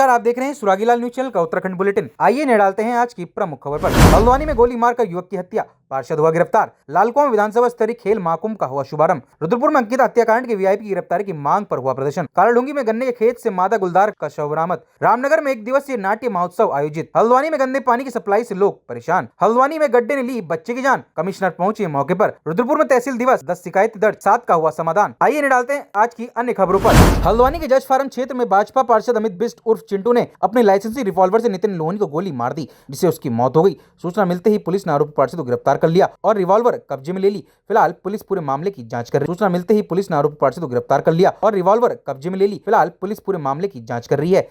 नमस्कार, आप देख रहे हैं सुरागीलाल न्यूज चैनल का उत्तराखंड बुलेटिन। आइए न डालते हैं आज की प्रमुख खबर पर। हल्द्वानी में गोली मारकर युवक की हत्या, पार्षद हुआ गिरफ्तार। लालकुआं विधानसभा स्तरीय खेल महाकुंभ का हुआ शुभारंभ। रुद्रपुर में अंकित हत्याकांड के वीआईपी की गिरफ्तारी की मांग पर हुआ प्रदर्शन। कालाडूंगी में गन्ने के खेत से मादा गुलदार का शव बरामद। रामनगर में 1 दिवसीय नाट्य महोत्सव आयोजित। हल्द्वानी में गंदे पानी की सप्लाई से लोग परेशान। हल्द्वानी में गड्ढे ने ली बच्चे की जान, कमिश्नर पहुंचे मौके पर। रुद्रपुर में तहसील दिवस, 10 शिकायत दर्ज, 7 का हुआ समाधान। आइए न डालते हैं आज की अन्य खबरों पर। हल्द्वानी के जज फार्म क्षेत्र में भाजपा पार्षद अमित बिष्ट उर्फ चिंटू ने अपने लाइसेंसी रिवॉल्वर से नितिन लोहनी को गोली मार दी, जिससे उसकी मौत हो गई। सूचना मिलते ही पुलिस ने आरोपी पार्षद को गिरफ्तार कर लिया और रिवॉल्वर कब्जे में ले ली। फिलहाल पुलिस पूरे मामले की जांच कर रही है। सूचना मिलते ही पुलिस ने आरोपी पार्षद को गिरफ्तार कर लिया और रिवॉल्वर कब्जे में ले ली। फिलहाल पुलिस पूरे मामले की जांच कर रही है।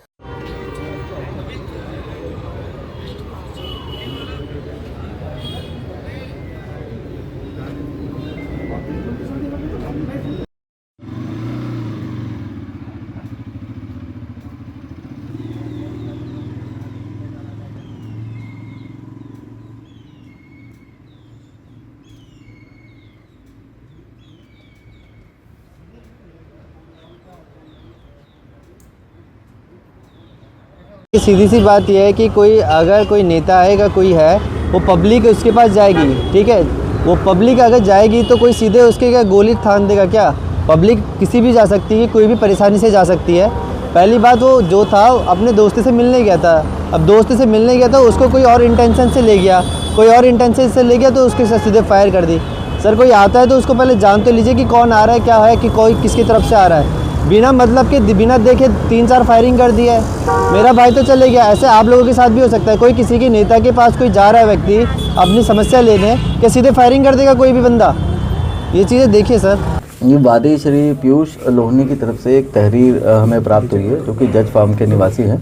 सीधी सी बात यह है कि अगर कोई नेता आएगा, कोई है, वो पब्लिक उसके पास जाएगी, ठीक है। वो पब्लिक अगर जाएगी तो कोई सीधे उसके क्या गोली थान देगा क्या? पब्लिक किसी भी जा सकती है, कोई भी परेशानी से जा सकती है। पहली बात, वो जो था अपने दोस्त से मिलने गया था। अब दोस्त से मिलने गया था, उसको कोई और इंटेंशन से ले गया, तो उसके साथ सीधे फायर कर दी। सर, कोई आता है तो उसको पहले जान तो लीजिए कि कौन आ रहा है, क्या है, कि कोई किसकी तरफ से आ रहा है। बिना मतलब के, बिना देखे 3-4 फायरिंग कर दी है। मेरा भाई तो चले गया, ऐसे आप लोगों के साथ भी हो सकता है। कोई किसी के नेता के पास कोई जा रहा है व्यक्ति अपनी समस्या लेने, क्या सीधे फायरिंग कर देगा कोई भी बंदा? ये चीज़ें देखिए सर। ये वादी श्री पीयूष लोहनी की तरफ से एक तहरीर हमें प्राप्त हुई है, जो कि जज फार्म के निवासी हैं।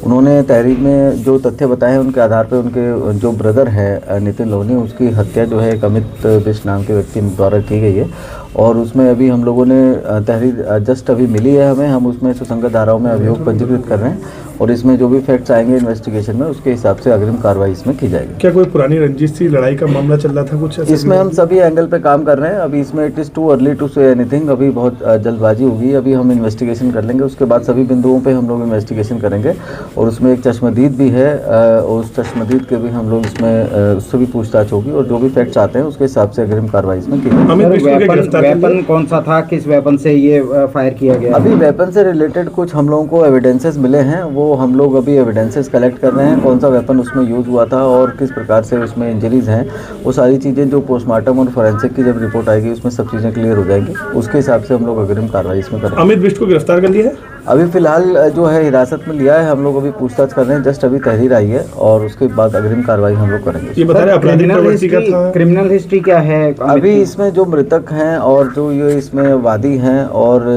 उन्होंने तहरीर में जो तथ्य बताए हैं, उनके आधार पर उनके जो ब्रदर है नितिन लोहनी, उसकी हत्या जो है एक अमित बिष्ट नाम के व्यक्ति द्वारा की गई है। और उसमें अभी हम लोगों ने तहरीर जस्ट अभी मिली है हमें, हम उसमें सुसंगत धाराओं में अभियोग पंजीकृत कर रहे हैं और इसमें जो भी फैक्ट्स आएंगे इन्वेस्टिगेशन में, उसके हिसाब से अग्रिम कार्रवाई इसमें की जाएगी। क्या कोई पुरानी रंजिश सी लड़ाई का मामला चल रहा था कुछ? इसमें हम सभी एंगल पे काम कर रहे हैं। अभी इसमें it is too early to say anything, अभी बहुत जल्दबाजी होगी। अभी हम इन्वेस्टिगेशन कर लेंगे, उसके बाद सभी बिंदुओं पे हम लोग इन्वेस्टिगेशन करेंगे। और उसमें एक चश्मदीद भी है, और उस चश्मदीद के भी हम लोग इसमें उससे भी पूछताछ होगी और जो भी फैक्ट्स आते हैं उसके हिसाब से अग्रिम कार्रवाई इसमें की जाएगी। वेपन कौन सा था, किस वेपन से ये फायर किया गया? अभी वेपन से रिलेटेड कुछ हम लोगों को एविडेंसेस मिले हैं, वो हम लोग अभी एविडेंसेस कलेक्ट कर रहे हैं। कौन सा वेपन उसमें यूज़ हुआ था और किस प्रकार से उसमें इंजरीज हैं, वो सारी चीज़ें जो पोस्टमार्टम और फोरेंसिक की जब रिपोर्ट आएगी उसमें सब चीज़ें क्लियर हो जाएंगी। उसके हिसाब से हम लोग अग्रिम कार्रवाई इसमें करेंगे। अमित बिष्ट को गिरफ्तार कर लिया है? अभी फिलहाल जो है हिरासत में लिया है, हम लोग अभी पूछताछ कर रहे हैं। जस्ट अभी तहरीर आई है और उसके बाद अग्रिम कार्रवाई हम लोग करेंगे। ये बता रहे आपराधिक प्रवृत्ति का था? क्रिमिनल हिस्ट्री क्या है अभी इसमें जो मृतक हैं और जो ये इसमें वादी हैं और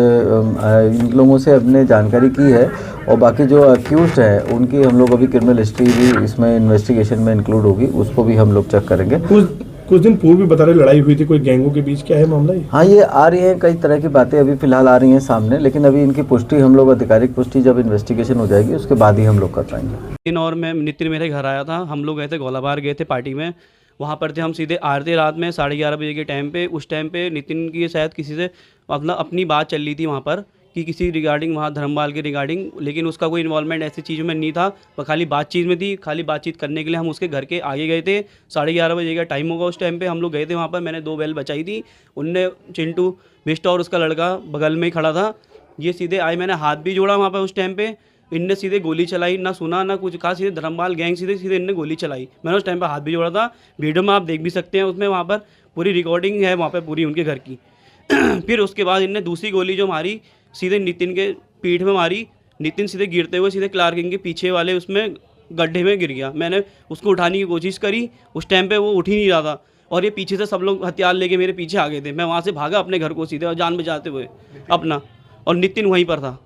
इन लोगों से हमने जानकारी की है, और बाकी जो अक्यूज्ड है उनकी हम लोग अभी क्रिमिनल हिस्ट्री भी इसमें इन्वेस्टिगेशन में इंक्लूड होगी, उसको भी हम लोग चेक करेंगे। कुछ दिन पूर्व भी बता रहे लड़ाई हुई थी कोई गैंगों के बीच, क्या है मामला ये? हाँ, ये आ रही हैं कई तरह की बातें अभी फिलहाल आ रही हैं सामने, लेकिन अभी इनकी पुष्टि हम लोग आधिकारिक पुष्टि जब इन्वेस्टिगेशन हो जाएगी उसके बाद ही हम लोग कर पाएंगे। और मैं नितिन मेरे घर आया था, हम लोग गए थे गोलाबार, गए थे पार्टी में, वहाँ पर थे हम। सीधे आ रहे थे रात में 11:30 बजे के टाइम पे। उस टाइम पे नितिन की शायद किसी से मतलब अपनी बात चल रही थी वहाँ पर कि किसी रिगार्डिंग, वहाँ धर्मपाल के रिगार्डिंग, लेकिन उसका कोई इन्वॉल्वमेंट ऐसी चीज़ों में नहीं था, वो खाली बातचीत में थी। खाली बातचीत करने के लिए हम उसके घर के आगे गए थे। 11:30 बजे का टाइम होगा उस टाइम पे हम लोग गए थे वहाँ पर। मैंने 2 बेल बचाई थी, उनने चिंटू बिष्ट और उसका लड़का बगल में ही खड़ा था। ये सीधे आए, मैंने हाथ भी जोड़ा वहाँ पर उस टाइम पे। इनने सीधे गोली चलाई, ना सुना ना कुछ कहा, सीधे धर्मपाल गैंग सीधे इनने गोली चलाई। मैंने उस टाइम पर हाथ भी जोड़ा था, वीडियो में आप देख भी सकते हैं, उसमें वहाँ पर पूरी रिकॉर्डिंग है वहाँ पर पूरी उनके घर की। फिर उसके बाद इनने दूसरी गोली जो मारी सीधे नितिन के पीठ में मारी। नितिन सीधे गिरते हुए सीधे क्लार्किंग के पीछे वाले उसमें गड्ढे में गिर गया। मैंने उसको उठाने की कोशिश करी, उस टाइम पे वो उठ ही नहीं रहा था और ये पीछे से सब लोग हथियार लेके मेरे पीछे आ गए थे। मैं वहाँ से भागा अपने घर को सीधे और जान बचाते हुए अपना, और नितिन वहीं पर था।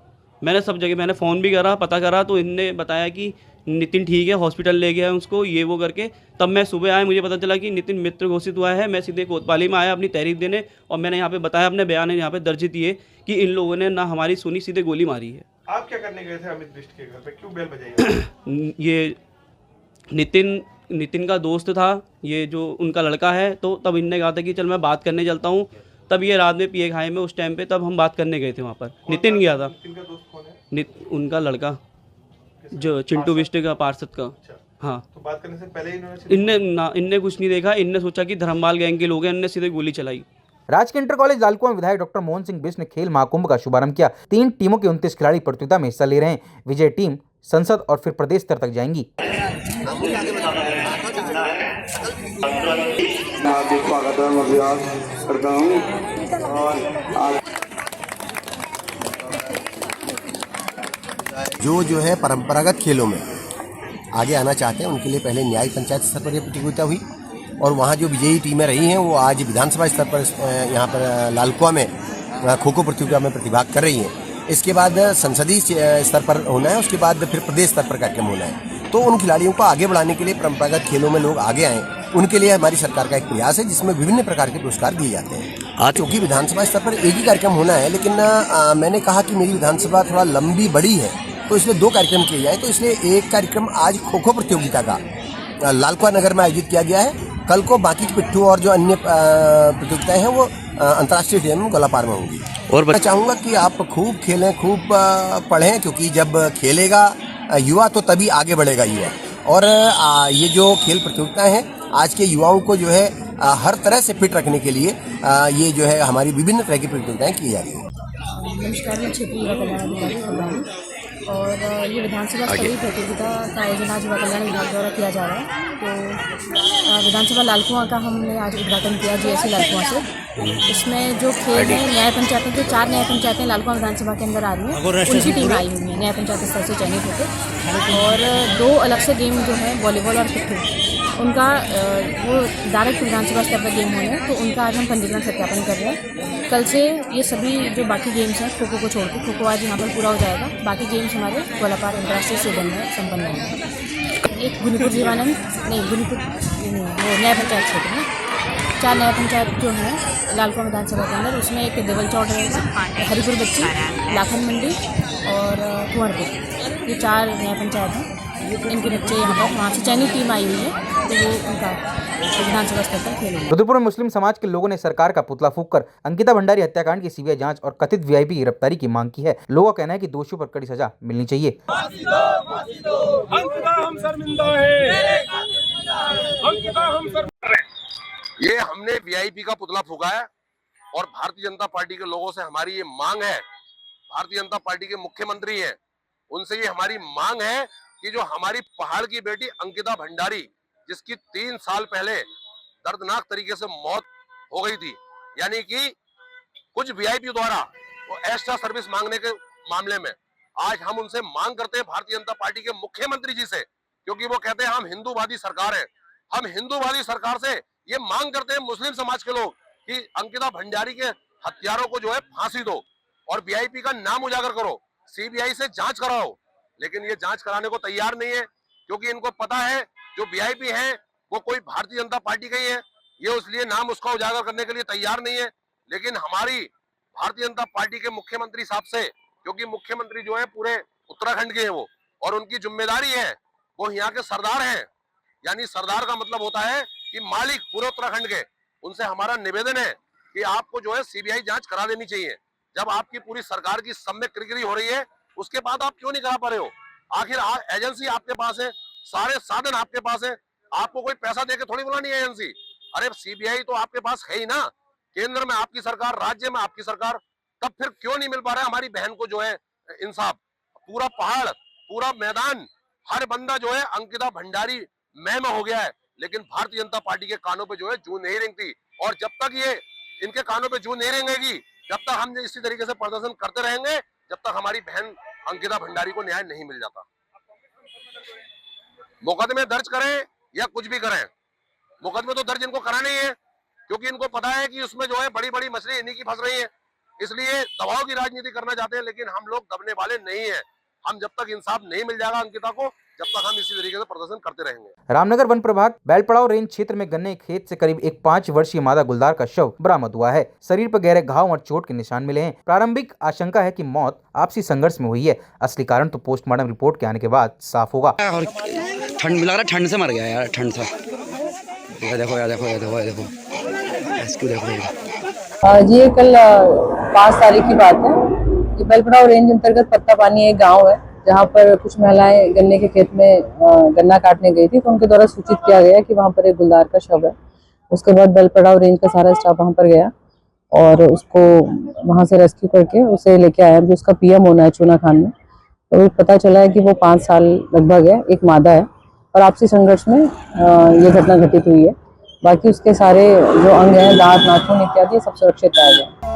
मैंने सब जगह मैंने फ़ोन भी करा, पता करा, तो इनने बताया कि नितिन ठीक है, हॉस्पिटल ले गया है उसको, ये वो करके। तब मैं सुबह आया, मुझे पता चला कि नितिन मित्र घोषित हुआ है। मैं सीधे कोतवाली में आया अपनी तहरीर देने, और मैंने यहाँ पे बताया, अपने बयान यहाँ पे दर्ज दिए कि इन लोगों ने ना हमारी सुनी, सीधे गोली मारी है। आप क्या करने गए थे अमित बिष्ट के घर पे, क्यों बेल बजाई? ये नितिन का दोस्त था, ये जो उनका लड़का है, तो तब इनने कहा था कि चल मैं बात करने चलता हूँ। तब ये रात में पिए खाए में उस टाइम पे, तब हम बात करने गए थे वहाँ पर। नितिन गया था। नितिन का दोस्त कौन है? उनका लड़का जो चिंटू बिष्ट का पार्षद का। हाँ, तो बात करने से पहले ही इनने कुछ नहीं देखा, इनने सोचा कि धर्मपाल गैंग के लोग हैं, इनने सीधे गोली चलाई। राजकीय इंटर कॉलेज लालकुआं में विधायक डॉक्टर मोहन सिंह बिष्ट ने खेल महाकुंभ का शुभारंभ किया। 3 टीमों के 29 खिलाड़ी प्रतियोगिता में हिस्सा ले रहे हैं। विजय टीम संसद और फिर प्रदेश स्तर तक जाएंगी। जो है परंपरागत खेलों में आगे आना चाहते हैं उनके लिए पहले न्याय पंचायत स्तर पर यह प्रतियोगिता हुई और वहाँ जो विजयी टीमें रही हैं वो आज विधानसभा स्तर पर यहाँ पर लालकुआं में खो खो प्रतियोगिता में प्रतिभाग कर रही हैं। इसके बाद संसदीय स्तर पर होना है, उसके बाद फिर प्रदेश स्तर पर कार्यक्रम होना है। तो उन खिलाड़ियों को आगे बढ़ाने के लिए परंपरागत खेलों में लोग आगे आएँ, उनके लिए हमारी सरकार का एक प्रयास है जिसमें विभिन्न प्रकार के पुरस्कार दिए जाते हैं। आज चूँकि विधानसभा स्तर पर एक ही कार्यक्रम होना है, लेकिन मैंने कहा कि मेरी विधानसभा थोड़ा लंबी बड़ी है तो इसलिए 2 कार्यक्रम किए जाए। तो इसलिए एक कार्यक्रम आज खो खो प्रतियोगिता का लालकुआं नगर में आयोजित किया गया है। कल को बाकी पिट्ठू और जो अन्य प्रतियोगिताएं हैं वो अंतर्राष्ट्रीय स्टेडियम गोलापार में होंगी। और मैं चाहूँगा कि आप खूब खेलें, खूब पढ़ें, क्योंकि जब खेलेगा युवा तो तभी आगे बढ़ेगा युवा। और ये जो खेल प्रतियोगिताएं हैं आज के युवाओं को जो है हर तरह से फिट रखने के लिए ये जो है हमारी विभिन्न तरह की प्रतियोगिताएं की जा रही हैं। नमस्कार, मैं क्षेत्रीय युवा कल्याण अधिकारी बोल रहा हूँ और ये विधानसभा स्तरीय प्रतियोगिता का आयोजन आज युवा कल्याण विभाग द्वारा किया जा रहा है। तो विधानसभा लालकुआं का हमने आज उद्घाटन किया जीएससी लालकुआं से। इसमें जो खेल है न्याय पंचायतें, जो 4 न्याय पंचायतें लालकुआं विधानसभा के अंदर आ रही हैं उनकी टीम आई हुई है न्याय पंचायत स्तर से चयनित होकर। और 2 अलग से गेम जो है वॉलीबॉल और पिट्ठू, उनका वो डायरेक्ट विधानसभा स्तर पर गेम होने हैं, तो उनका आज हम पंजीकरण सत्यापन कर रहे हैं। कल से ये सभी जो बाकी गेम्स हैं खो खो को छोड़ के, खो खो आज यहाँ पर पूरा हो जाएगा, बाकी गेम्स हमारे गोलापार अंतर्राष्ट्रीय स्टेडियम में संपन्न होंगे। एक गुनीपुर जीवानंद गुनीपुर वो न्याय पंचायत क्षेत्र में 4 न्याय पंचायत जो हैं लालकुआं विधानसभा के अंदर, उसमें एक देवल चौड़ रहेगा, हरिपुर बच्ची, लाखन मंडी और कुंवरपुर, ये 4 न्याय पंचायत हैं। इनके बच्चे यहाँ पर वहाँ से चयनित टीम आई हुई है, तो वो उनका विधानसभा स्तर पर खेलेंगे। रुद्रपुर में मुस्लिम समाज के लोगों ने सरकार का पुतला फूंक कर अंकिता भंडारी हत्याकांड की सीबीआई जांच और कथित वीआईपी की गिरफ्तारी की मांग की है। लोगों का कहना है कि दोषियों पर कड़ी सजा मिलनी चाहिए। ये हमने वीआईपी का पुतला फूंका है और भारतीय जनता पार्टी के लोगों से हमारी ये मांग है, भारतीय जनता पार्टी के मुख्यमंत्री हैं, उनसे ये हमारी मांग है कि जो हमारी पहाड़ की बेटी अंकिता भंडारी, जिसकी 3 साल पहले दर्दनाक तरीके से मौत हो गई थी, यानी कि कुछ वीआईपी द्वारा वो एक्स्ट्रा सर्विस मांगने के मामले में, आज हम उनसे मांग करते हैं भारतीय जनता पार्टी के मुख्यमंत्री जी से, क्योंकि वो कहते हैं हम हिंदूवादी सरकार है। हम हिंदूवादी सरकार से ये मांग करते हैं मुस्लिम समाज के लोग कि अंकिता भंडारी के हत्यारों को जो है फांसी दो और वीआईपी का नाम उजागर करो, सीबीआई से जांच कराओ। लेकिन ये जांच कराने को तैयार नहीं है, क्योंकि इनको पता है जो वीआईपी है वो कोई भारतीय जनता पार्टी का ही है, ये उसलिए नाम उसका उजागर करने के लिए तैयार नहीं है। लेकिन हमारी भारतीय जनता पार्टी के मुख्यमंत्री साहब से, क्योंकि मुख्यमंत्री जो है पूरे उत्तराखंड के हैं वो, और उनकी जिम्मेदारी है, वो यहाँ के सरदार हैं, यानी सरदार का मतलब होता है कि मालिक पूरे उत्तराखंड के। उनसे हमारा निवेदन है कि आपको जो है सीबीआई जांच करा देनी चाहिए। जब आपकी पूरी सरकार की सम्यक किरकिरी हो रही है, उसके बाद आप क्यों नहीं करा पा रहे हो? आखिर एजेंसी आपके पास है, सारे साधन आपके पास है, आपको कोई पैसा देके थोड़ी बुलानी है एजेंसी। अरे सीबीआई तो आपके पास है ही ना, केंद्र में आपकी सरकार, राज्य में आपकी सरकार, तब फिर क्यों नहीं मिल पा रहा है हमारी बहन को जो है इंसाफ? पूरा पहाड़, पूरा मैदान, हर बंदा जो है अंकिता भंडारी में हो गया है, लेकिन भारतीय जनता पार्टी के कानों पे जो है जूं नहीं रेंगती। और जब तक ये इनके कानों पे जूं नहीं रेंगेगी, जब तक हम इसी तरीके से प्रदर्शन करते रहेंगे, जब तक हमारी बहन अंकिता भंडारी को न्याय नहीं मिल जाता। मुकदमे दर्ज करें या कुछ भी करें, मुकदमे तो दर्ज इनको कराने ही है, क्योंकि इनको पता है कि उसमें जो है बड़ी बड़ी मछली इन्हीं की फंस रही है, इसलिए दबाव की राजनीति करना चाहते हैं। लेकिन हम लोग दबने वाले नहीं है। हम जब तक इंसाफ नहीं मिल जाएगा अंकिता को, जब तक हम इसी तरीके से प्रदर्शन करते रहेंगे। रामनगर वन प्रभाग बैलपड़ाव रेंज क्षेत्र में गन्ने खेत से करीब एक 5 वर्षीय मादा गुलदार का शव बरामद हुआ है। शरीर पर गहरे घाव और चोट के निशान मिले हैं। प्रारंभिक आशंका है कि मौत आपसी संघर्ष में हुई है। असली कारण तो पोस्टमार्टम रिपोर्ट के आने के बाद साफ होगा। और ठंड लग रहा है, ठंड से मर गया यार, ठंड से। देखो यार, देखो इसको देखो। जी कल 5 तारीख की बात है। ये बैलपड़ाव रेंज अंतर्गत पत्ता पानी एक गांव है, जहाँ पर कुछ महिलाएं गन्ने के खेत में गन्ना काटने गई थी, तो उनके द्वारा सूचित किया गया कि वहाँ पर एक गुलदार का शव है। उसके बाद बल पड़ाव रेंज का सारा स्टाफ वहाँ पर गया और उसको वहाँ से रेस्क्यू करके उसे लेके आया, जो उसका पीएम होना है चूना खान में। तो पता चला है कि वो 5 साल लगभग है, एक मादा है और आपसी संघर्ष में ये घटना घटित हुई है। बाकी उसके सारे जो अंग हैं, दांत, नाखून इत्यादि, सब सुरक्षित पाया गया।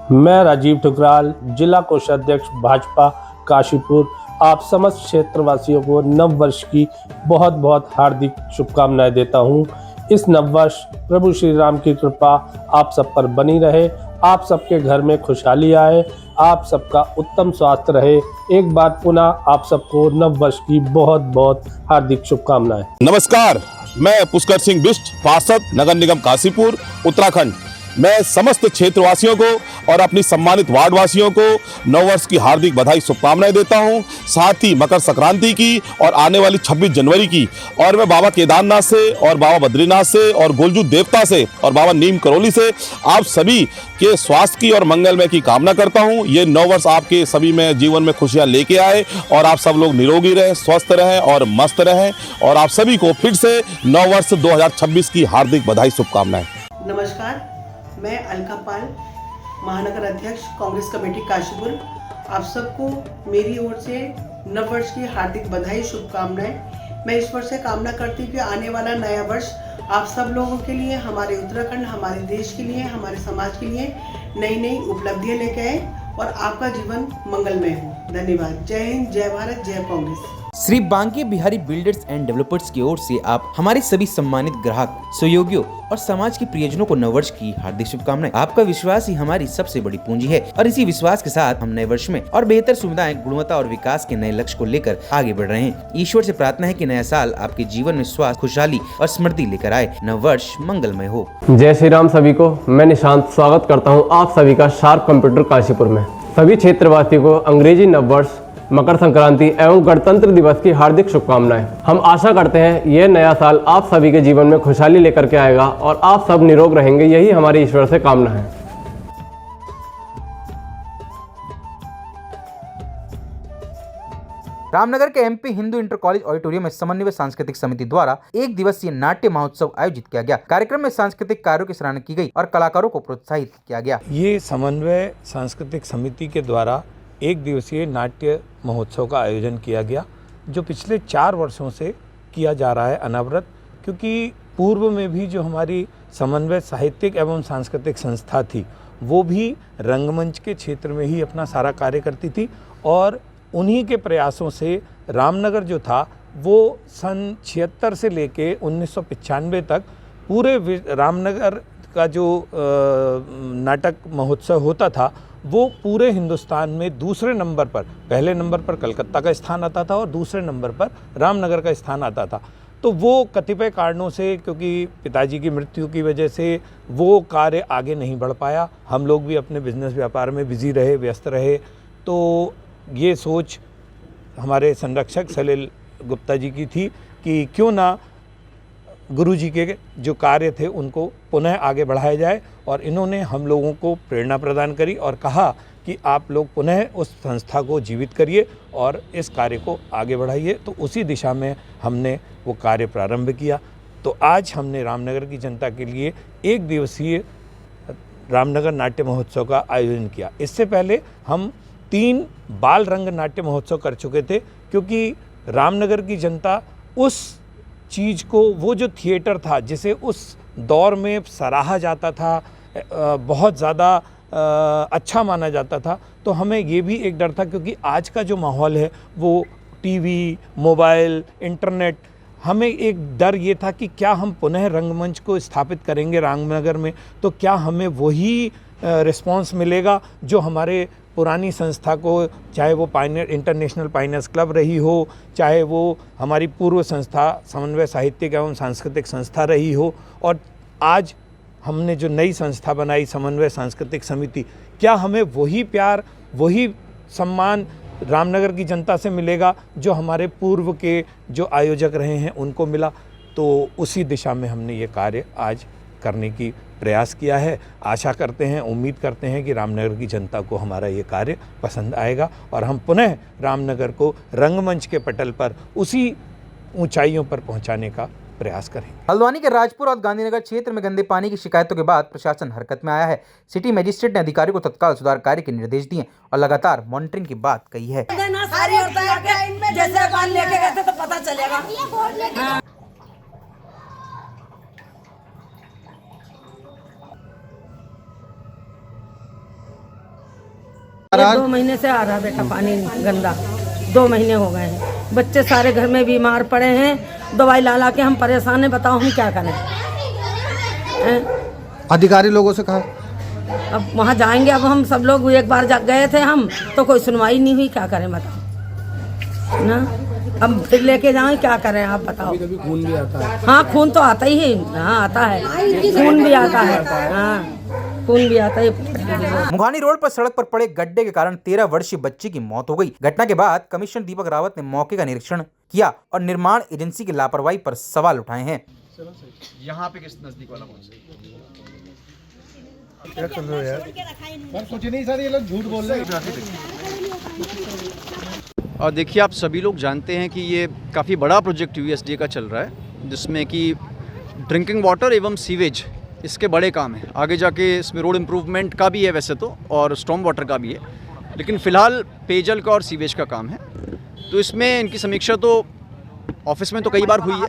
मैं राजीव ठुकराल, जिला कोषाध्यक्ष भाजपा काशीपुर, आप समस्त क्षेत्रवासियों को नव वर्ष की बहुत बहुत हार्दिक शुभकामनाएं देता हूं। इस नव वर्ष प्रभु श्री राम की कृपा आप सब पर बनी रहे, आप सबके घर में खुशहाली आए, आप सबका उत्तम स्वास्थ्य रहे। एक बार पुनः आप सबको नव वर्ष की बहुत बहुत हार्दिक शुभकामनाएं। नमस्कार, मैं पुष्कर सिंह बिष्ट, पार्षद नगर निगम काशीपुर, उत्तराखंड। मैं समस्त क्षेत्रवासियों को और अपनी सम्मानित वार्डवासियों को नववर्ष की हार्दिक बधाई शुभकामनाएं देता हूं। साथ ही मकर संक्रांति की और आने वाली 26 जनवरी की, और मैं बाबा केदारनाथ से और बाबा बद्रीनाथ से और गोलजू देवता से और बाबा नीम करोली से आप सभी के स्वास्थ्य की और मंगलमय की कामना करता हूं। ये नववर्ष आपके सभी में जीवन में खुशियां लेके आए और आप सब लोग निरोगी रहें, स्वस्थ रहें और मस्त रहें। और आप सभी को फिर से नववर्ष 2026 की हार्दिक बधाई शुभकामनाएं। नमस्कार, मैं अलका पाल, महानगर अध्यक्ष कांग्रेस कमेटी काशीपुर। आप सबको मेरी ओर से नववर्ष की हार्दिक बधाई शुभकामनाएं। मैं ईश्वर से कामना करती हूँ कि आने वाला नया वर्ष आप सब लोगों के लिए, हमारे उत्तराखंड, हमारे देश के लिए, हमारे समाज के लिए नई नई उपलब्धियां लेके आए और आपका जीवन मंगलमय हो। धन्यवाद। जय हिंद, जय भारत, जय Congress. Shri Banke Bihari builders and developers की ओर से आप हमारे सभी सम्मानित ग्राहक, सहयोगियों और समाज के प्रियजनों को नववर्ष की हार्दिक शुभकामनाएं। आपका विश्वास ही हमारी सबसे बड़ी पूंजी है और इसी विश्वास के साथ हम नए वर्ष में और बेहतर सुविधाएं, गुणवत्ता और विकास के नए लक्ष्य को लेकर आगे बढ़ रहे हैं। ईश्वर से प्रार्थना है कि नया साल आपके जीवन में स्वास्थ्य, खुशहाली और समृद्धि लेकर आए। नव वर्ष मंगलमय हो। जय श्री राम सभी को। मैं निशांत स्वागत करता हूं आप सभी का शार्प कंप्यूटर काशीपुर में। सभी क्षेत्रवासियों को अंग्रेजी नव वर्ष, मकर संक्रांति एवं गणतंत्र दिवस की हार्दिक शुभकामनाएं। हम आशा करते हैं यह नया साल आप सभी के जीवन में खुशहाली लेकर के आएगा और आप सब निरोग रहेंगे, यही हमारी ईश्वर से कामना है। रामनगर के MP Hindu inter college auditorium में समन्वय सांस्कृतिक समिति द्वारा एक दिवसीय नाट्य महोत्सव आयोजित किया गया। कार्यक्रम में सांस्कृतिक कार्यों की सराहना की गई और कलाकारों को प्रोत्साहित किया गया। ये समन्वय सांस्कृतिक समिति के द्वारा एक दिवसीय नाट्य महोत्सव का आयोजन किया गया, जो पिछले 4 वर्षों से किया जा रहा है अनवरत। क्योंकि पूर्व में भी जो हमारी समन्वय साहित्यिक एवं सांस्कृतिक संस्था थी, वो भी रंगमंच के क्षेत्र में ही अपना सारा कार्य करती थी और उन्हीं के प्रयासों से रामनगर जो था वो सन 76 से लेके 1995 तक पूरे रामनगर का जो नाटक महोत्सव होता था वो पूरे हिंदुस्तान में दूसरे नंबर पर, पहले नंबर पर कलकत्ता का स्थान आता था और दूसरे नंबर पर रामनगर का स्थान आता था। तो वो कतिपय कारणों से, क्योंकि पिताजी की मृत्यु की वजह से वो कार्य आगे नहीं बढ़ पाया, हम लोग भी अपने बिजनेस व्यापार में बिजी रहे, व्यस्त रहे। तो ये सोच हमारे संरक्षक सलील गुप्ता जी की थी कि क्यों ना गुरुजी के जो कार्य थे उनको पुनः आगे बढ़ाया जाए, और इन्होंने हम लोगों को प्रेरणा प्रदान करी और कहा कि आप लोग पुनः उस संस्था को जीवित करिए और इस कार्य को आगे बढ़ाइए। तो उसी दिशा में हमने वो कार्य प्रारंभ किया। तो आज हमने रामनगर की जनता के लिए एक दिवसीय रामनगर नाट्य महोत्सव का आयोजन किया। इससे पहले हम 3 बाल रंग नाट्य महोत्सव कर चुके थे, क्योंकि रामनगर की जनता उस चीज़ को, वो जो थिएटर था जिसे उस दौर में सराहा जाता था, बहुत ज़्यादा अच्छा माना जाता था, तो हमें ये भी एक डर था, क्योंकि आज का जो माहौल है वो टीवी, मोबाइल, इंटरनेट, हमें एक डर ये था कि क्या हम पुनः रंगमंच को स्थापित करेंगे रामनगर में, तो क्या हमें वही रिस्पांस मिलेगा जो हमारे पुरानी संस्था को, चाहे वो पायनियर इंटरनेशनल पायनियर्स क्लब रही हो, चाहे वो हमारी पूर्व संस्था समन्वय साहित्यिक एवं सांस्कृतिक संस्था रही हो, और आज हमने जो नई संस्था बनाई समन्वय सांस्कृतिक समिति, क्या हमें वही प्यार, वही सम्मान रामनगर की जनता से मिलेगा जो हमारे पूर्व के जो आयोजक रहे हैं उनको मिला। तो उसी दिशा में हमने ये कार्य आज करने की प्रयास किया है। आशा करते हैं, उम्मीद करते हैं कि रामनगर की जनता को हमारा ये कार्य पसंद आएगा और हम पुनः रामनगर को रंगमंच के पटल पर उसी ऊंचाइयों पर पहुंचाने का प्रयास करेंगे। हल्द्वानी के राजपुर और गांधीनगर क्षेत्र में गंदे पानी की शिकायतों के बाद प्रशासन हरकत में आया है। सिटी मजिस्ट्रेट ने अधिकारियों को तत्काल सुधार कार्य के निर्देश दिए और लगातार मॉनिटरिंग की बात कही है। जैसे लेके गए थे तो पता चलेगा। 2 महीने से आ रहा बेटा पानी गंदा, 2 महीने हो गए हैं। बच्चे सारे घर में बीमार पड़े हैं, दवाई ला ला के हम परेशान हैं। बताओ हम क्या करें? अधिकारी लोगों से कहा अब वहाँ जाएंगे। अब हम सब लोग एक बार गए थे हम, तो कोई सुनवाई नहीं हुई। क्या करें बताओ ना? अब फिर लेके जाएं, क्या करें आप बताओ? कभी खून भी आता है। हाँ, खून तो आता ही है। हाँ, आता है, खून भी आता है। हाँ, खून भी आता है। मुघानी रोड पर सड़क पर पड़े गड्ढे के कारण 13 वर्षीय बच्ची की मौत हो गई। घटना के बाद कमिश्नर दीपक रावत ने मौके का निरीक्षण किया और निर्माण एजेंसी की लापरवाही पर सवाल उठाए हैं। यहाँ पे किस नजदीक वाला कौन सा? क्या कर रहे हो यार? कुछ नहीं सर, ये लोग झूठ बोल रहे हैं। और देखिए, आप सभी लोग जानते हैं कि ये काफ़ी बड़ा प्रोजेक्ट यूएसडीए का चल रहा है, जिसमें कि ड्रिंकिंग वाटर एवं सीवेज इसके बड़े काम हैं। आगे जाके इसमें रोड इम्प्रूवमेंट का भी है वैसे तो, और स्टॉर्म वाटर का भी है, लेकिन फ़िलहाल पेयजल का और सीवेज का काम है। तो इसमें इनकी समीक्षा तो ऑफिस में तो कई बार हुई है,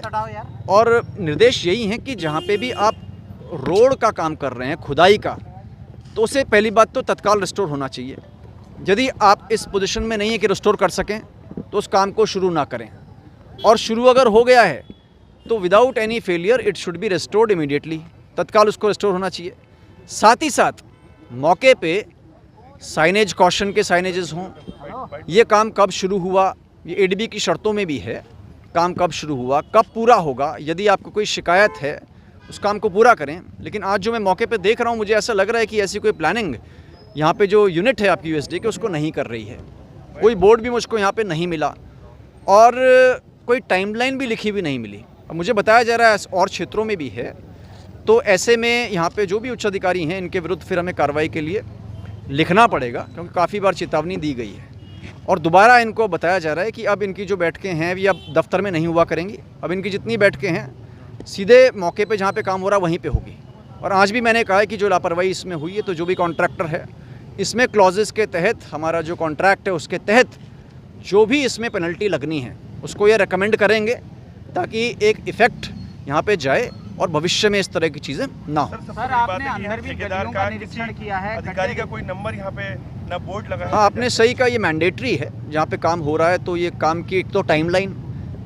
और निर्देश यही हैं कि जहाँ पे भी आप रोड का काम कर रहे हैं, खुदाई का, तो उसे पहली बात तो तत्काल रिस्टोर होना चाहिए। यदि आप इस पोजीशन में नहीं है कि रिस्टोर कर सकें, तो उस काम को शुरू ना करें, और शुरू अगर हो गया है तो without any failure it should be restored immediately, तत्काल उसको रिस्टोर होना चाहिए। साथ ही साथ मौके पे साइनेज, कॉशन के साइनेजेस हों। ये काम कब शुरू हुआ, ये एडीबी की शर्तों में भी है, काम कब शुरू हुआ, कब पूरा होगा। यदि आपको कोई शिकायत है, उस काम को पूरा करें। लेकिन आज जो मैं मौके पे देख रहा हूँ, मुझे ऐसा लग रहा है कि ऐसी कोई प्लानिंग यहाँ पे जो यूनिट है आपकी यूएसडी के, उसको नहीं कर रही है। कोई बोर्ड भी मुझको यहाँ पे नहीं मिला, और कोई टाइमलाइन भी लिखी भी नहीं मिली। अब मुझे बताया जा रहा है और क्षेत्रों में भी है। तो ऐसे में यहाँ पे जो भी उच्च अधिकारी हैं, इनके विरुद्ध फिर हमें कार्रवाई के लिए लिखना पड़ेगा, क्योंकि काफ़ी बार चेतावनी दी गई है। और दोबारा इनको बताया जा रहा है कि अब इनकी जो बैठकें हैं ये अब दफ्तर में नहीं हुआ करेंगी। अब इनकी जितनी बैठकें हैं सीधे मौके पे जहाँ पे काम हो रहा है वहीं पे होगी। और आज भी मैंने कहा है कि जो लापरवाही इसमें हुई है, तो जो भी कॉन्ट्रैक्टर है, इसमें क्लॉजेस के तहत, हमारा जो कॉन्ट्रैक्ट है उसके तहत जो भी इसमें पेनल्टी लगनी है उसको ये रेकमेंड करेंगे, ताकि एक इफ़ेक्ट यहाँ पे जाए और भविष्य में इस तरह की चीज़ें ना हो। सर, आपने अंदर भी गड्ढों का निरीक्षण किया है, अधिकारी का कोई नंबर यहाँ पे ना बोर्ड लगा है? हाँ, आपने सही कहा, ये मैंडेटरी है। जहाँ पे काम हो रहा है तो ये काम की एक तो टाइमलाइन,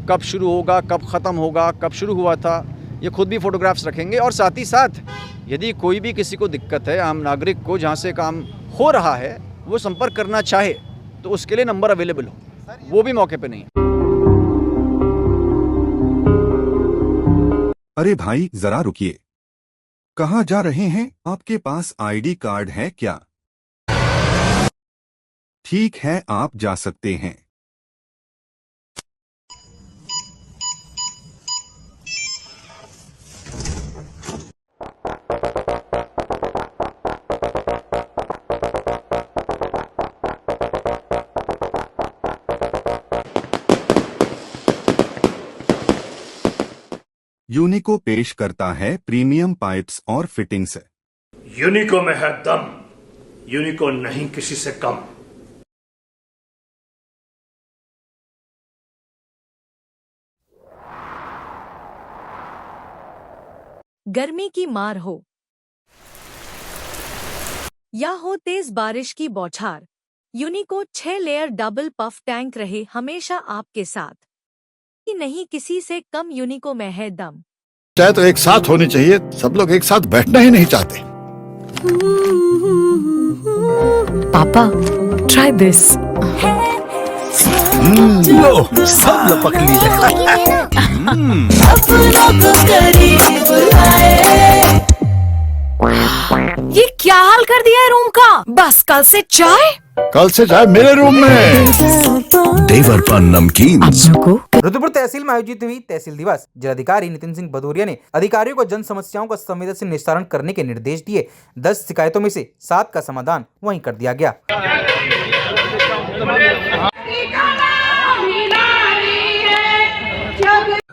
कब शुरू होगा, कब ख़त्म होगा, कब शुरू हुआ था, ये खुद भी फोटोग्राफ्स रखेंगे। और साथ ही साथ यदि कोई भी किसी को दिक्कत है, आम नागरिक को, जहाँ से काम हो रहा है, वो संपर्क करना चाहे तो उसके लिए नंबर अवेलेबल हो, वो भी मौके पे नहीं। अरे भाई जरा रुकिए, कहाँ जा रहे हैं? आपके पास आईडी कार्ड है क्या? ठीक है, आप जा सकते हैं। यूनिको पेश करता है प्रीमियम पाइप्स और फिटिंग्स। यूनिको में है दम, यूनिको नहीं किसी से कम। गर्मी की मार हो या हो तेज बारिश की बौछार, यूनिको 6 लेयर डबल पफ टैंक रहे हमेशा आपके साथ। नहीं किसी से कम, यूनिको में है दम। चाहे तो एक साथ होनी चाहिए, सब लोग एक साथ बैठना ही नहीं चाहते। पापा ट्राई दिस। लो सब लपक लिए। ये क्या हाल कर दिया है रूम का? बस कल से चाय मेरे रूम में। देवर पान नमकीन। रुद्रपुर तहसील में आयोजित हुई तहसील दिवस। जिलाधिकारी नितिन सिंह भदौरिया ने अधिकारियों को जन समस्याओं का संवेदनशील निस्तारण करने के निर्देश दिए। 10 शिकायतों में से 7 का समाधान वहीं कर दिया गया।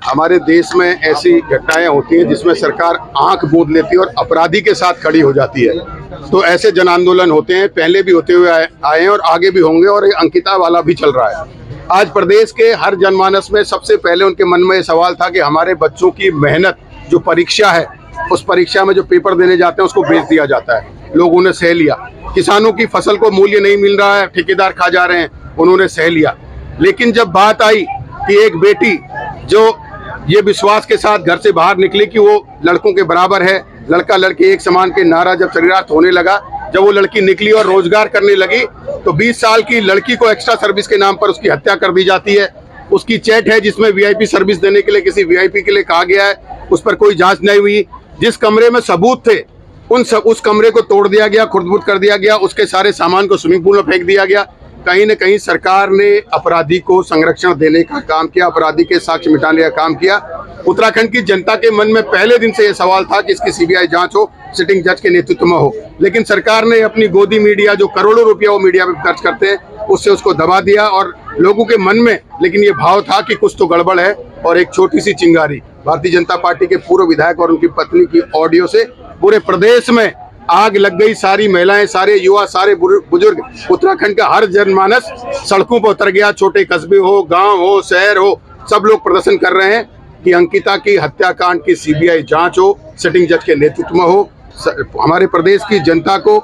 हमारे देश में ऐसी घटनाएं होती हैं जिसमें सरकार आंख मूंद लेती है और अपराधी के साथ खड़ी हो जाती है। तो ऐसे जन आंदोलन होते हैं, पहले भी होते हुए आए हैं और आगे भी होंगे, और अंकिता वाला भी चल रहा है। आज प्रदेश के हर जनमानस में सबसे पहले उनके मन में ये सवाल था कि हमारे बच्चों की मेहनत जो परीक्षा है, उस परीक्षा में जो पेपर देने जाते हैं उसको बेच दिया जाता है। लोगों ने सह लिया। किसानों की फसल को मूल्य नहीं मिल रहा है, ठेकेदार खा जा रहे हैं, उन्होंने सह लिया। लेकिन जब बात आई कि एक बेटी जो ये विश्वास के साथ घर से बाहर निकली कि वो लड़कों के बराबर है, लड़का लड़की एक समान के नारा जब शरीरार्थ होने लगा, जब वो लड़की निकली और रोजगार करने लगी, तो 20 साल की लड़की को एक्स्ट्रा सर्विस के नाम पर उसकी हत्या कर दी जाती है। उसकी चैट है जिसमें वीआईपी सर्विस देने के लिए किसी वीआईपी के लिए कहा गया है, उस पर कोई जांच नहीं हुई। जिस कमरे में सबूत थे उस कमरे को तोड़ दिया गया, खुर्द-बुर्द कर दिया गया, उसके सारे सामान को स्विमिंग पूल में फेंक दिया गया। कहीं न कहीं सरकार ने अपराधी को संरक्षण देने का काम किया, अपराधी के साक्ष्य मिटाने का काम किया। उत्तराखंड की जनता के मन में पहले दिन से यह सवाल था कि इसकी सीबीआई जांच हो, सिटिंग जज के नेतृत्व में हो। लेकिन सरकार ने अपनी गोदी मीडिया, जो करोड़ों रुपया वो मीडिया पे खर्च करते हैं, उससे उसको दबा दिया। और लोगों के मन में लेकिन ये भाव था कि कुछ तो गड़बड़ है। और एक छोटी सी चिंगारी भारतीय जनता पार्टी के पूर्व विधायक और उनकी पत्नी की ऑडियो से पूरे प्रदेश में आग लग गई। सारी महिलाएं, सारे युवा, सारे बुजुर्ग, उत्तराखंड का हर जनमानस सड़कों पर उतर गया। छोटे कस्बे हो, गांव हो, शहर हो, सब लोग प्रदर्शन कर रहे हैं कि अंकिता की हत्याकांड की सीबीआई जांच हो, सिटिंग जज के नेतृत्व में हो। हमारे प्रदेश की जनता को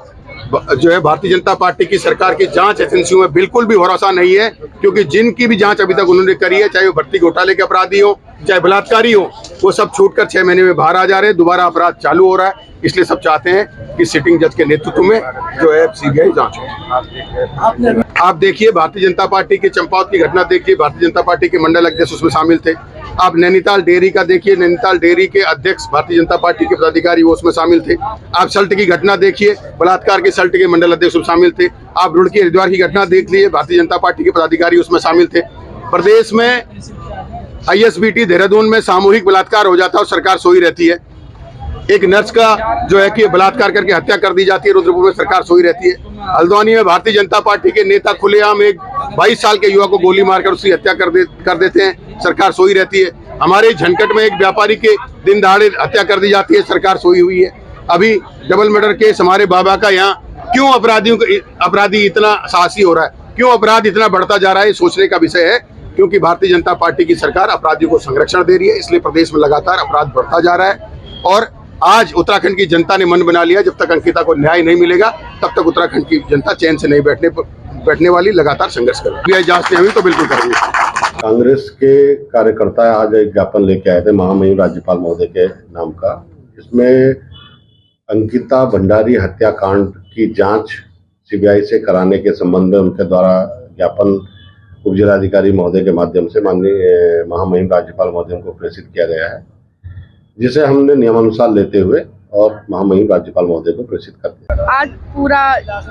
जो है भारतीय जनता पार्टी की सरकार की जांच एजेंसियों में बिल्कुल भी भरोसा नहीं है, क्योंकि जिनकी भी जांच अभी तक उन्होंने करी है, चाहे वो भर्ती घोटाले के अपराधी हो, चाहे बलात्कारी हो, वो सब छूटकर 6 महीने में बाहर आ जा रहे हैं। दोबारा अपराध चालू हो रहा है। इसलिए सब चाहते हैं कि सिटिंग जज के नेतृत्व में जो है सीबीआई जांच हो। आप देखिए भारतीय जनता पार्टी की चंपावत की घटना देखिए, भारतीय जनता पार्टी के मंडल अध्यक्ष उसमें शामिल थे। आप नैनीताल डेयरी का देखिए, नैनीताल डेयरी के अध्यक्ष भारतीय जनता पार्टी के पदाधिकारी वो उसमें शामिल थे। आप सल्ट की घटना देखिए, बलात्कार के सल्ट के मंडल अध्यक्ष शामिल थे। आप रुड़की हरिद्वार की घटना देख लीजिए, भारतीय जनता पार्टी के पदाधिकारी उसमें शामिल थे। प्रदेश में ISBT देहरादून में सामूहिक बलात्कार हो जाता है और सरकार सोई रहती है। एक नर्स का जो है कि बलात्कार करके हत्या कर दी जाती है, रुद्रपुर में सरकार सोई रहती है। हल्द्वानी में भारतीय जनता पार्टी के नेता खुलेआम एक 22 साल के युवा को गोली मारकर उसकी हत्या कर देते हैं, सरकार सोई रहती है। हमारे झंझट में एक व्यापारी के दिन दहाड़े हत्या कर दी जाती है, सरकार सोई हुई है। अभी डबल मर्डर केस हमारे बाबा का, यहाँ क्यों अपराधी इतना साहसी हो रहा है, क्यों अपराध इतना बढ़ता जा रहा है, सोचने का विषय है। क्योंकि भारतीय जनता पार्टी की सरकार अपराधियों को संरक्षण दे रही है, इसलिए प्रदेश में लगातार अपराध बढ़ता जा रहा है। और आज उत्तराखंड की जनता ने मन बना लिया, जब तक अंकिता को न्याय नहीं मिलेगा तब तक उत्तराखंड की जनता चैन से नहीं बैठने वाली, लगातार संघर्ष करेगी। सीबीआई जांच नहीं हुई तो बिल्कुल करेंगे। कांग्रेस के कार्यकर्ता आज एक ज्ञापन लेके आए थे महामहिम राज्यपाल महोदय के नाम का। इसमें अंकिता भंडारी हत्याकांड की जांच सीबीआई से कराने के संबंध में उनके द्वारा ज्ञापन उप जिलाधिकारी महोदय के माध्यम से माननीय महामहिम राज्यपाल महोदय को प्रेषित किया गया है, जिसे हमने नियमानुसार लेते हुए और महामहिम राज्यपाल महोदय को प्रेषित कर दिया। आज पूरा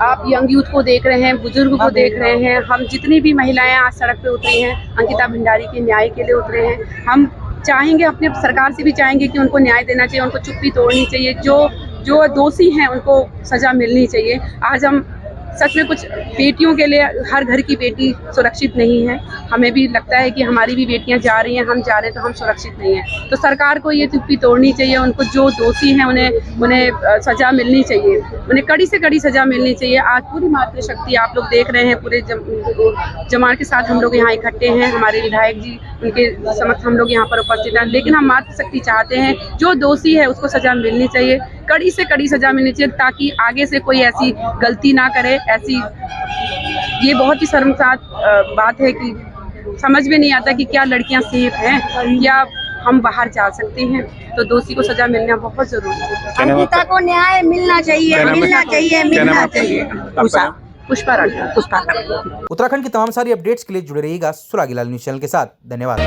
आप यंग यूथ को देख रहे हैं, बुजुर्ग को देख रहे हैं, हम जितनी भी महिलाएं आज सड़क पे उतरी हैं, अंकिता भंडारी के न्याय के लिए उतरे हैं। हम चाहेंगे, अपने सरकार से भी चाहेंगे कि उनको न्याय देना चाहिए, उनको चुप्पी तोड़नी चाहिए, जो दोषी हैं उनको सजा मिलनी चाहिए। आज हम सच में कुछ बेटियों के लिए हर घर की बेटी सुरक्षित नहीं है। हमें भी लगता है कि हमारी भी बेटियां जा रही हैं, हम जा रहे हैं तो हम सुरक्षित नहीं हैं। तो सरकार को ये चुप्पी तोड़नी चाहिए। उनको जो दोषी हैं उन्हें सजा मिलनी चाहिए, उन्हें कड़ी से कड़ी सजा मिलनी चाहिए। आज पूरी मातृशक्ति आप लोग देख रहे हैं, पूरे जमात के साथ हम लोग यहाँ इकट्ठे हैं। हमारे विधायक जी उनके समक्ष हम लोग यहाँ पर उपस्थित हैं, लेकिन हम मातृशक्ति चाहते हैं जो दोषी है उसको सजा मिलनी चाहिए, कड़ी से कड़ी सजा मिलनी चाहिए, ताकि आगे से कोई ऐसी गलती ना करे। ऐसी ये बहुत ही शर्मसार बात है कि समझ में नहीं आता कि क्या लड़कियां सेफ हैं या हम बाहर जा सकते हैं। तो दोषी को सजा मिलना बहुत जरूरी है। अंकिता को न्याय मिलना चाहिए, मिलना चाहिए, मिलना चाहिए। पुष्पा राठौर। उत्तराखंड की तमाम सारी अपडेट्स के लिए जुड़े रहिएगा सुरागीलाल न्यूज़ चैनल के साथ। धन्यवाद।